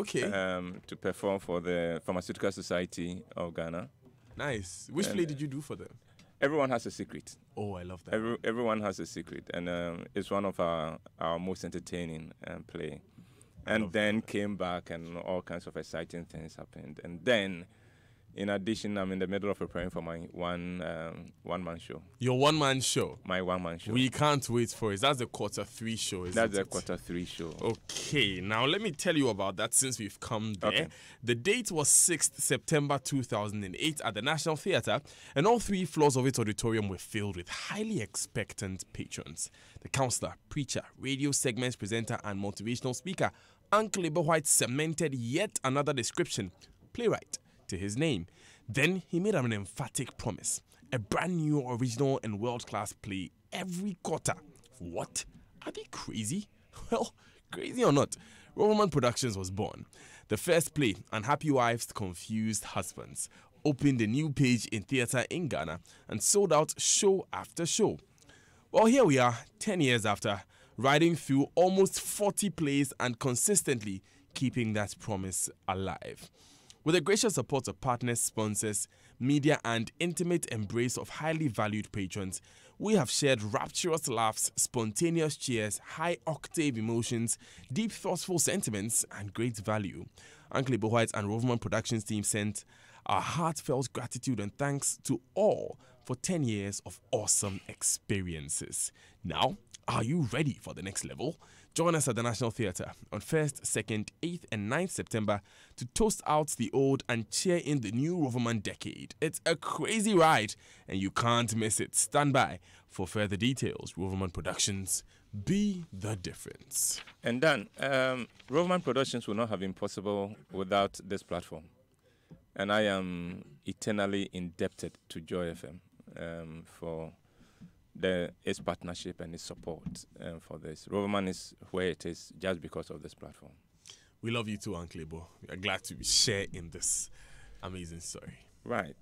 Okay. To perform for the Pharmaceutical Society of Ghana. Nice. Which play did you do for them? Everyone has a secret. Oh, I love that. Everyone has a secret, and it's one of our most entertaining play. And then came back, and all kinds of exciting things happened. And then, in addition, I'm in the middle of preparing for my one-man show. Your one-man show? My one-man show. We can't wait for it. That's the Q3 show, isn't it? That's the Q3 show. Okay, now let me tell you about that since we've come there. Okay. The date was 6th September 2008 at the National Theatre, and all 3 floors of its auditorium were filled with highly expectant patrons. The counselor, preacher, radio segments presenter, and motivational speaker, Uncle Eberwhite cemented yet another description, playwright, to his name. Then he made an emphatic promise: a brand new, original, and world-class play every quarter. What? Are they crazy? Well, crazy or not, Roverman Productions was born. The first play, Unhappy Wives, Confused Husbands, opened a new page in theatre in Ghana and sold out show after show. Well, here we are, 10 years after, riding through almost 40 plays and consistently keeping that promise alive. With the gracious support of partners, sponsors, media, and intimate embrace of highly valued patrons, we have shared rapturous laughs, spontaneous cheers, high-octave emotions, deep, thoughtful sentiments, and great value. Uncle Eberwhite and Roverman Productions team sent our heartfelt gratitude and thanks to all for 10 years of awesome experiences. Now, are you ready for the next level? Join us at the National Theatre on 1st, 2nd, 8th and 9th September to toast out the old and cheer in the new Roverman decade. It's a crazy ride and you can't miss it. Stand by for further details. Roverman Productions, be the difference. And Dan, Roverman Productions would not have been possible without this platform. And I am eternally indebted to Joy FM for its partnership and its support for this. Roverman is where it is just because of this platform. We love you too, Uncle Ebo. We are glad to share in this amazing story. Right.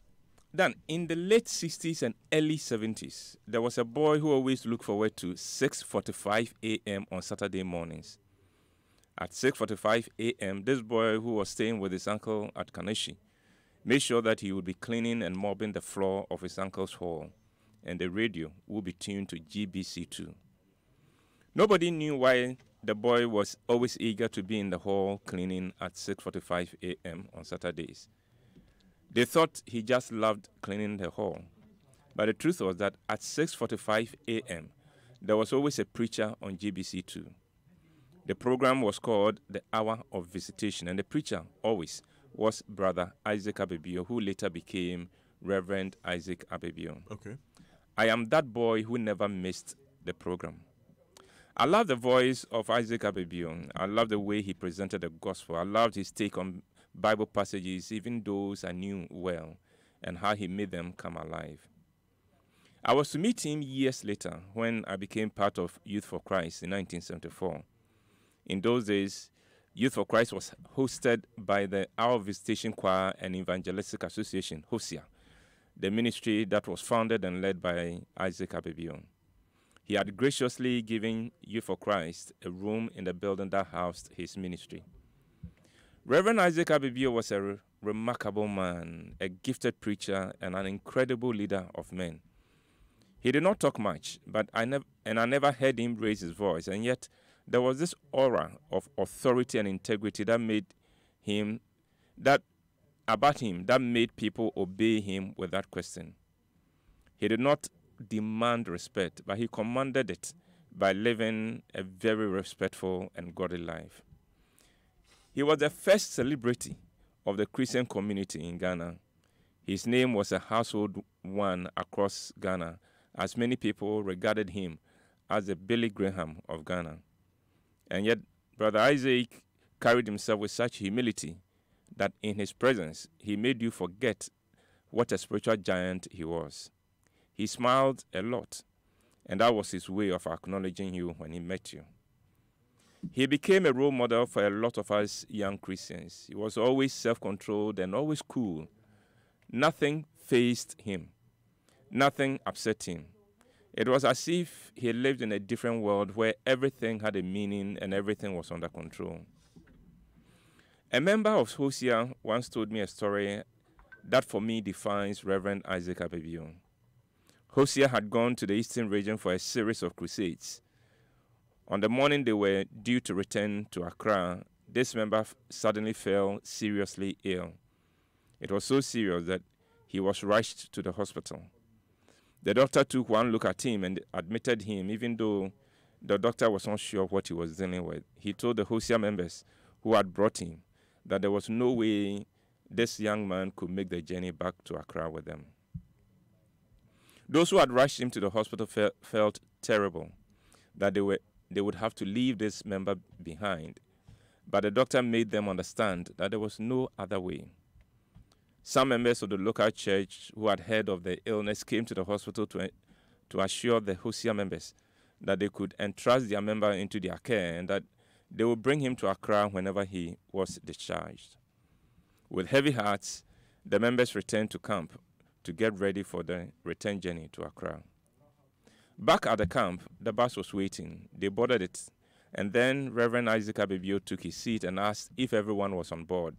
Then, in the late 60s and early 70s, there was a boy who always looked forward to 6:45 a.m. on Saturday mornings. At 6:45 a.m., this boy, who was staying with his uncle at Kaneshie, made sure that he would be cleaning and mopping the floor of his uncle's hall, and the radio would be tuned to GBC2. Nobody knew why the boy was always eager to be in the hall cleaning at 6:45 a.m. on Saturdays. They thought he just loved cleaning the hall. But the truth was that at 6:45 a.m., there was always a preacher on GBC2. The program was called The Hour of Visitation, and the preacher always was Brother Isaac Abebio, who later became Reverend Isaac Abebio. Okay. I am that boy who never missed the program. I love the voice of Isaac Abebio. I love the way he presented the gospel. I loved his take on Bible passages, even those I knew well, and how he made them come alive. I was to meet him years later when I became part of Youth for Christ in 1974. In those days, Youth for Christ was hosted by the Our Visitation Choir and Evangelistic Association, HOSIA, the ministry that was founded and led by Isaac Abebio. He had graciously given Youth for Christ a room in the building that housed his ministry. Reverend Isaac Abebio was a remarkable man, a gifted preacher, and an incredible leader of men. He did not talk much, but I never heard him raise his voice, and yet there was this aura of authority and integrity that made people obey him without question. He did not demand respect, but he commanded it by living a very respectful and godly life. He was the first celebrity of the Christian community in Ghana. His name was a household one across Ghana, as many people regarded him as the Billy Graham of Ghana. And yet, Brother Isaac carried himself with such humility that in his presence, he made you forget what a spiritual giant he was. He smiled a lot, and that was his way of acknowledging you when he met you. He became a role model for a lot of us young Christians. He was always self-controlled and always cool. Nothing fazed him. Nothing upset him. It was as if he lived in a different world where everything had a meaning and everything was under control. A member of Hosea once told me a story that for me defines Reverend Isaac Abibio. Hosea had gone to the eastern region for a series of crusades. On the morning they were due to return to Accra, this member suddenly fell seriously ill. It was so serious that he was rushed to the hospital. The doctor took one look at him and admitted him, even though the doctor was not sure what he was dealing with. He told the Hosea members who had brought him that there was no way this young man could make the journey back to Accra with them. Those who had rushed him to the hospital felt terrible, that they would have to leave this member behind. But the doctor made them understand that there was no other way. Some members of the local church who had heard of the illness came to the hospital to assure the Hosea members that they could entrust their member into their care and that they would bring him to Accra whenever he was discharged. With heavy hearts, the members returned to camp to get ready for the return journey to Accra. Back at the camp, the bus was waiting. They boarded it, and then Reverend Isaac Abibio took his seat and asked if everyone was on board.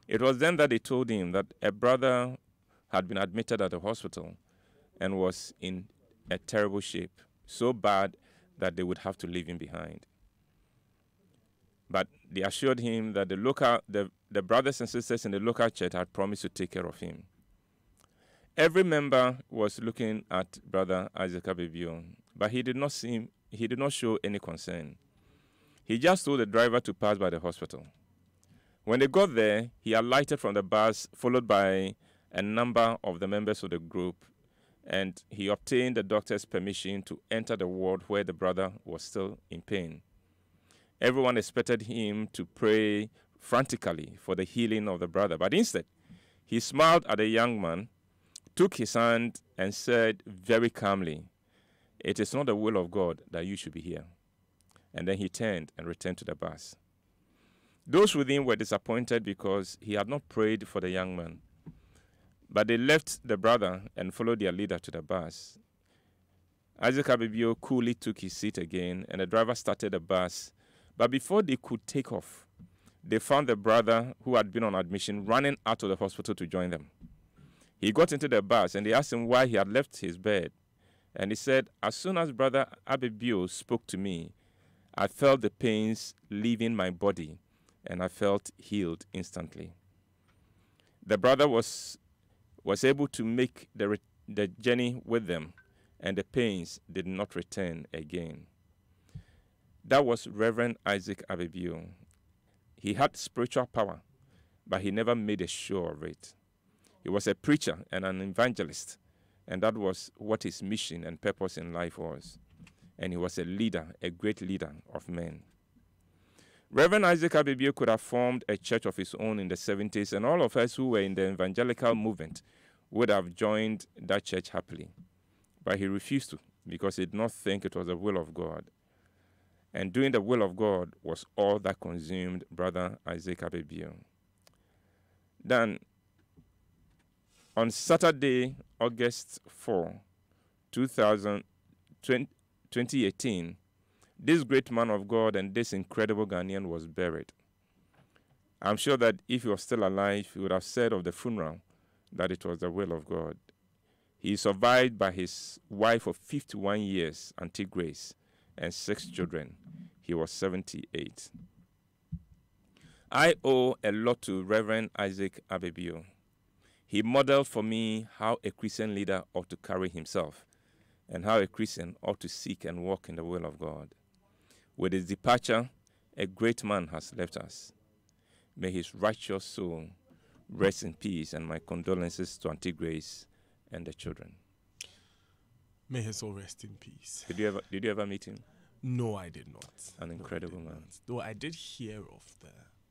It was then that they told him that a brother had been admitted at the hospital and was in a terrible shape, so bad that they would have to leave him behind. But they assured him that the brothers and sisters in the local church had promised to take care of him. Every member was looking at Brother Isaac Abibio, but he did not show any concern. He just told the driver to pass by the hospital. When they got there, he alighted from the bus, followed by a number of the members of the group, and he obtained the doctor's permission to enter the ward where the brother was still in pain. Everyone expected him to pray frantically for the healing of the brother, but instead, he smiled at the young man, took his hand, and said very calmly, "It is not the will of God that you should be here." And then he turned and returned to the bus. Those within were disappointed because he had not prayed for the young man. But they left the brother and followed their leader to the bus. Isaac Abibio coolly took his seat again, and the driver started the bus. But before they could take off, they found the brother who had been on admission running out of the hospital to join them. He got into the bus, and they asked him why he had left his bed. And he said, "As soon as Brother Abibio spoke to me, I felt the pains leaving my body, and I felt healed instantly." The brother was able to make the journey with them, and the pains did not return again. That was Reverend Isaac Abibio. He had spiritual power, but he never made a show of it. He was a preacher and an evangelist, and that was what his mission and purpose in life was. And he was a leader, a great leader of men. Reverend Isaac Abibio could have formed a church of his own in the 70s, and all of us who were in the evangelical movement would have joined that church happily. But he refused to, because he did not think it was the will of God. And doing the will of God was all that consumed Brother Isaac Abibio. Then, on Saturday, August 4, 2018, this great man of God and this incredible Ghanaian was buried. I'm sure that if he was still alive, he would have said of the funeral that it was the will of God. He is survived by his wife of 51 years, Auntie Grace, and 6 children. He was 78. I owe a lot to Reverend Isaac Abibio. He modeled for me how a Christian leader ought to carry himself and how a Christian ought to seek and walk in the will of God. With his departure, a great man has left us. May his righteous soul rest in peace, and my condolences to Auntie Grace and the children. May his soul rest in peace. Did you ever meet him? No, I did not. An incredible man. Though I did hear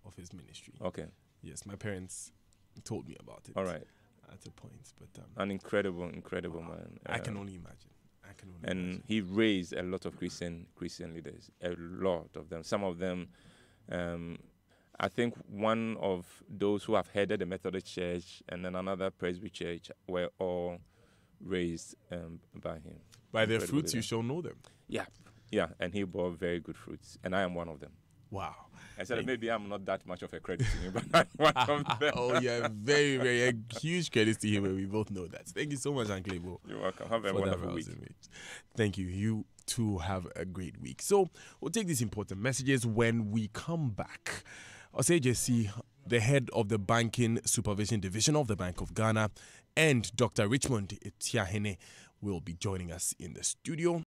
of his ministry. Okay. Yes, my parents told me about it. All right. At a point, but an incredible man. I can only imagine. And he raised a lot of Christian leaders, a lot of them. Some of them, I think one of those who have headed the Methodist Church and then another Presby Church were all raised by him. By their fruits you shall know them. Yeah, and he bore very good fruits, and I am one of them. Wow. I said maybe I'm not that much of a credit to him, but I'm one of them. Oh, yeah, very, very huge credits to him, and we both know that. Thank you so much, Uncle Ebo. You're welcome. Have a wonderful week. Thank you. You too have a great week. So we'll take these important messages when we come back. Osei, the head of the Banking Supervision Division of the Bank of Ghana, and Dr. Richmond Etiahene will be joining us in the studio.